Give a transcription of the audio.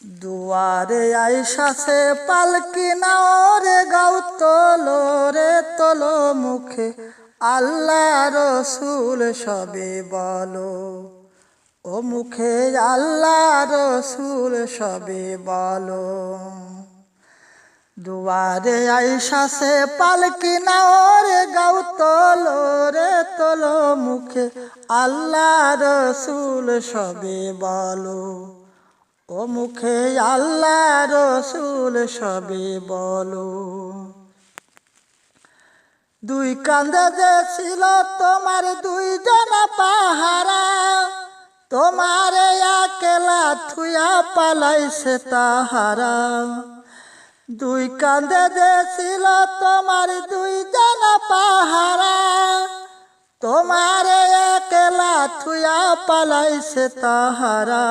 দুয়ারে আইসাছে পালকি নাও রে গাও তোলো রে তোলো মুখে আল্লাহ রসুল সবে বলো। ও মুখে আল্লাহ রসুল সবে বলো। দুয়ারে আইসাছে পালকি নাও রে গাও তোলো রে তোলো মুখে আল্লাহ রসুল সবে বলো। ও মুখে আল্লাহ রসুল সবে বলো। দুই কাঁধে যে ছিল তোমার দুইজন পাহারা, তোমার একলা থুয়া পালাইছে তাহারা। দুই কাঁধে যে ছিল তোমার দুইজন পাহারা, তোমার একলা থুয়া পালাইছে তাহারা।